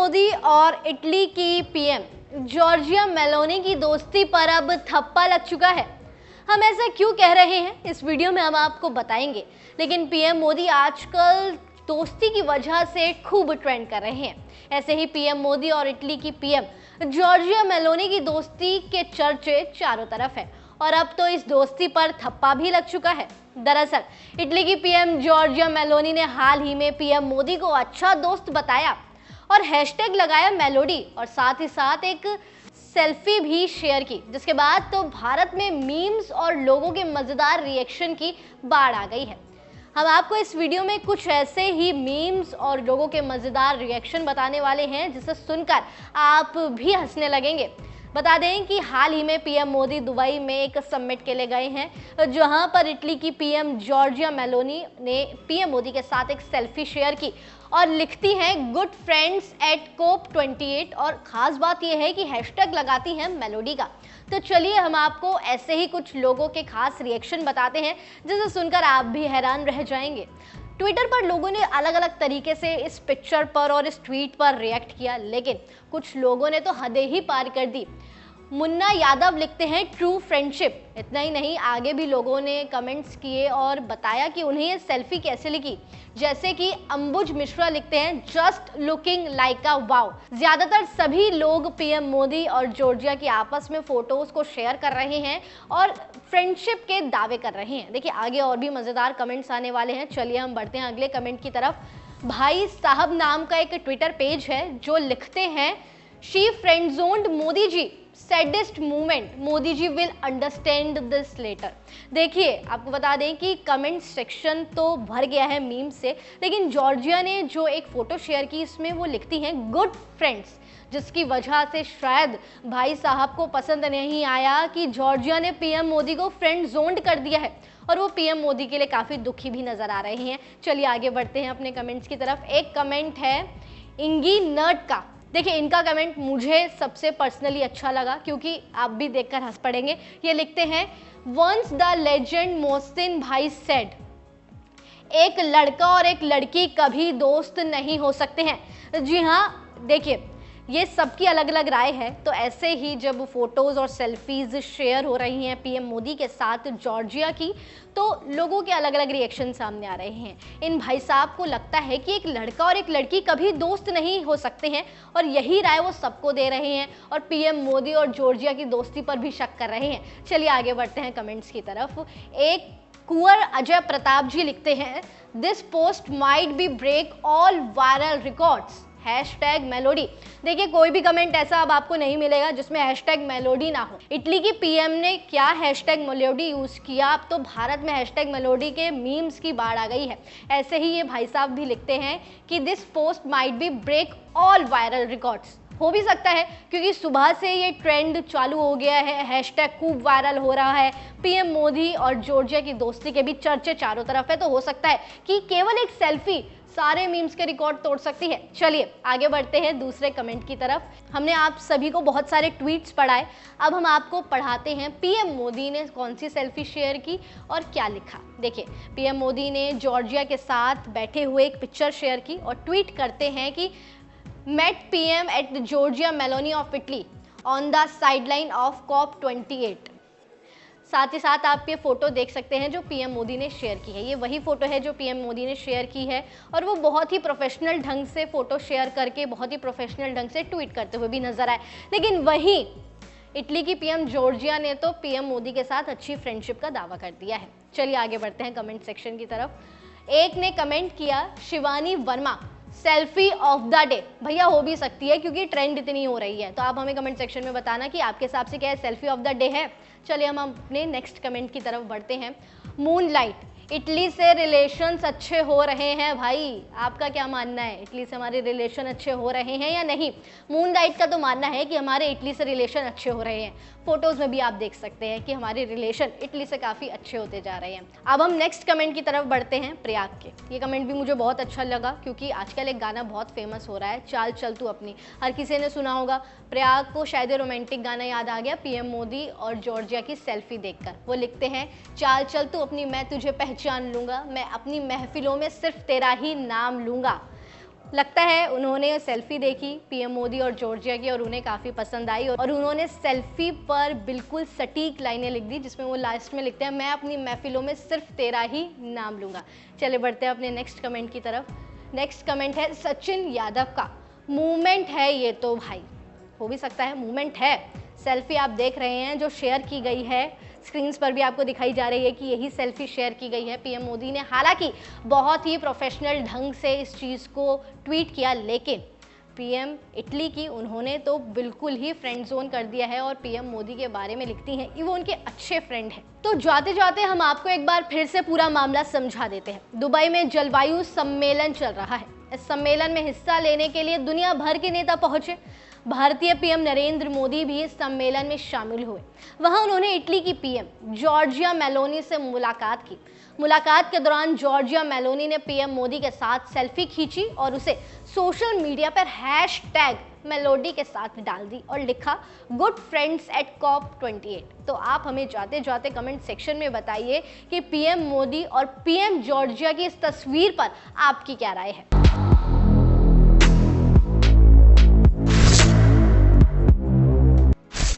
मोदी और इटली की PM Giorgia Meloni की दोस्ती पर अब ठप्पा लग चुका है। हम ऐसा क्यों कह रहे हैं इस वीडियो में हम आपको बताएंगे। लेकिन पीएम मोदी आजकल दोस्ती की वजह से खूब ट्रेंड कर रहे हैं। ऐसे ही पीएम मोदी और इटली की पीएम जॉर्जिया मेलोनी की दोस्ती के चर्चे चारों तरफ है और अब तो इस दोस्ती पर थप्पा भी लग चुका है। दरअसल इटली की पीएम जॉर्जिया मेलोनी ने हाल ही में पीएम मोदी को अच्छा दोस्त बताया और हैशटैग लगाया मेलोडी और साथ ही साथ एक सेल्फी भी शेयर की, जिसके बाद तो भारत में मीम्स और लोगों के मजेदार रिएक्शन की बाढ़ आ गई है। हम आपको इस वीडियो में कुछ ऐसे ही मीम्स और लोगों के मजेदार रिएक्शन बताने वाले हैं जिसे सुनकर आप भी हंसने लगेंगे। बता दें कि हाल ही में पीएम मोदी दुबई में एक समिट के लिए गए हैं, जहां पर इटली की पीएम जॉर्जिया मेलोनी ने पीएम मोदी के साथ एक सेल्फी शेयर की और लिखती हैं गुड फ्रेंड्स एट कोप 28 और ख़ास बात यह है कि हैशटैग लगाती हैं मेलोडी का। तो चलिए हम आपको ऐसे ही कुछ लोगों के खास रिएक्शन बताते हैं जिसे सुनकर आप भी हैरान रह जाएंगे। ट्विटर पर लोगों ने अलग अलग तरीके से इस पिक्चर पर और इस ट्वीट पर रिएक्ट किया, लेकिन कुछ लोगों ने तो हदें ही पार कर दी। मुन्ना यादव लिखते हैं ट्रू फ्रेंडशिप। इतना ही नहीं, आगे भी लोगों ने कमेंट्स किए और बताया कि उन्हें ये सेल्फी कैसे लिखी। जैसे कि अंबुज मिश्रा लिखते हैं just looking like a wow. ज्यादातर सभी लोग पीएम मोदी और जॉर्जिया की आपस में फोटोज को शेयर कर रहे हैं और फ्रेंडशिप के दावे कर रहे हैं। देखिए आगे और भी मजेदार कमेंट्स आने वाले हैं। चलिए हम बढ़ते हैं अगले कमेंट की तरफ। भाई साहब नाम का एक ट्विटर पेज है जो लिखते हैं she friendzoned Modi ji, saddest movement, Modi ji will understand this letter. देखिए आपको बता दें कि कमेंट सेक्शन तो भर गया है मीम से, लेकिन जॉर्जिया ने जो एक फोटो शेयर की इसमें वो लिखती हैं गुड फ्रेंड्स, जिसकी वजह से शायद भाई साहब को पसंद नहीं आया कि जॉर्जिया ने पीएम मोदी को फ्रेंड जोन्ड कर दिया है और वो पीएम मोदी के लिए काफ़ी दुखी भी नजर आ रहे हैं। चलिए आगे बढ़ते हैं अपने कमेंट्स की तरफ। एक कमेंट है इंगी नर्ड का। देखिए इनका कमेंट मुझे सबसे पर्सनली अच्छा लगा क्योंकि आप भी देखकर हंस पड़ेंगे। ये लिखते हैं वंस द लेजेंड मोहसिन भाई सेड, एक लड़का और एक लड़की कभी दोस्त नहीं हो सकते हैं। जी हाँ, देखिए ये सबकी अलग अलग राय है। तो ऐसे ही जब फोटोज़ और सेल्फीज शेयर हो रही हैं पीएम मोदी के साथ जॉर्जिया की, तो लोगों के अलग अलग रिएक्शन सामने आ रहे हैं। इन भाई साहब को लगता है कि एक लड़का और एक लड़की कभी दोस्त नहीं हो सकते हैं और यही राय वो सबको दे रहे हैं और पीएम मोदी और जॉर्जिया की दोस्ती पर भी शक कर रहे हैं। चलिए आगे बढ़ते हैं कमेंट्स की तरफ। एक कुंवर अजय प्रताप जी लिखते हैं this post might be break all viral records, hashtag melody. देखिए कोई भी कमेंट ऐसा अब आपको नहीं मिलेगा जिसमें हैशटैग मेलोडी ना हो। इटली की पीएम ने क्या हैशटैग मेलोडी यूज किया, अब तो भारत में हैशटैग मेलोडी के मीम्स की बाढ़ आ गई है। ऐसे ही ये भाई साहब भी लिखते हैं कि this post might be break all viral records. हो भी सकता है क्योंकि सुबह से ये ट्रेंड चालू हो गया है, हैशटैग खूब वायरल हो रहा है, पीएम मोदी और जॉर्जिया की दोस्ती के भी चर्चे चारों तरफ है। तो हो सकता है कि केवल एक सेल्फी सारे मीम्स के रिकॉर्ड तोड़ सकती है। चलिए आगे बढ़ते हैं दूसरे कमेंट की तरफ। हमने आप सभी को बहुत सारे ट्वीट्स पढ़ाए, अब हम आपको पढ़ाते हैं पीएम मोदी ने कौन सी सेल्फी शेयर की और क्या लिखा। देखिए पीएम मोदी ने जॉर्जिया के साथ बैठे हुए एक पिक्चर शेयर की और ट्वीट करते हैं कि met PM at the Giorgia Meloni of Italy on the sideline of COP 28। साथ ही साथ आप ये फोटो देख सकते हैं जो पीएम मोदी ने शेयर की है। ये वही फोटो है जो पीएम मोदी ने शेयर की है और वो बहुत ही प्रोफेशनल ढंग से फोटो शेयर करके बहुत ही प्रोफेशनल ढंग से ट्वीट करते हुए भी नजर आए। लेकिन वहीं इटली की पीएम जॉर्जिया ने तो पीएम मोदी के साथ अच्छी फ्रेंडशिप का दावा कर दिया है। चलिए आगे बढ़ते हैं कमेंट सेक्शन की तरफ। एक ने कमेंट किया Shivani Verma selfie of the day. भैया हो भी सकती है क्योंकि ट्रेंड इतनी हो रही है, तो आप हमें कमेंट सेक्शन में बताना कि आपके हिसाब से क्या है सेल्फी ऑफ द डे है। चलिए हम अपने नेक्स्ट कमेंट की तरफ बढ़ते हैं। मूनलाइट, इटली से रिलेशंस अच्छे हो रहे हैं। भाई आपका क्या मानना है, इटली से हमारे रिलेशन अच्छे हो रहे हैं या नहीं? मूनलाइट का तो मानना है कि हमारे इटली से रिलेशन अच्छे हो रहे हैं। फोटोज़ में भी आप देख सकते हैं कि हमारे रिलेशन इटली से काफ़ी अच्छे होते जा रहे हैं। अब हम नेक्स्ट कमेंट की तरफ बढ़ते हैं प्रयाग के। ये कमेंट भी मुझे बहुत अच्छा लगा क्योंकि आजकल एक गाना बहुत फेमस हो रहा है चाल चल तू अपनी, हर किसी ने सुना होगा। प्रयाग को शायद रोमांटिक गाना याद आ गया पीएम मोदी और जॉर्जिया की सेल्फी देखकर। वो लिखते हैं चाल चल तू अपनी, मैं तुझे पहचान लूँगा, मैं अपनी महफिलों में सिर्फ तेरा ही नाम लूँगा। लगता है उन्होंने सेल्फी देखी पीएम मोदी और जॉर्जिया की और उन्हें काफ़ी पसंद आई और उन्होंने सेल्फी पर बिल्कुल सटीक लाइनें लिख दी, जिसमें वो लास्ट में लिखते हैं, मैं अपनी महफिलों में सिर्फ तेरा ही नाम लूँगा। चले बढ़ते हैं अपने नेक्स्ट कमेंट की तरफ। नेक्स्ट कमेंट है सचिन यादव का, मूवमेंट है ये तो भाई। हो भी सकता है मूवमेंट है। सेल्फी आप देख रहे हैं जो शेयर की गई है, स्क्रीन्स पर भी आपको दिखाई जा रही है कि यही सेल्फी शेयर की गई है पीएम मोदी ने। हालांकि बहुत ही प्रोफेशनल ढंग से इस चीज़ को ट्वीट किया, लेकिन पीएम इटली की उन्होंने तो बिल्कुल ही फ्रेंड जोन कर दिया है और पीएम मोदी के बारे में लिखती हैं कि वो उनके अच्छे फ्रेंड हैं। तो जाते जाते हम आपको एक बार फिर से पूरा मामला समझा देते हैं। दुबई में जलवायु सम्मेलन चल रहा है। इस सम्मेलन में हिस्सा लेने के लिए दुनिया भर के नेता पहुंचे। भारतीय पीएम नरेंद्र मोदी भी इस सम्मेलन में शामिल हुए। वहां उन्होंने इटली की पीएम जॉर्जिया मेलोनी से मुलाकात की। मुलाकात के दौरान जॉर्जिया मेलोनी ने पीएम मोदी के साथ सेल्फी खींची और उसे सोशल मीडिया पर हैशटैग मेलोडी के साथ डाल दी और लिखा गुड फ्रेंड्स एट COP28। तो आप हमें जाते जाते कमेंट सेक्शन में बताइए कि पीएम मोदी और पीएम जॉर्जिया की इस तस्वीर पर आपकी क्या राय है।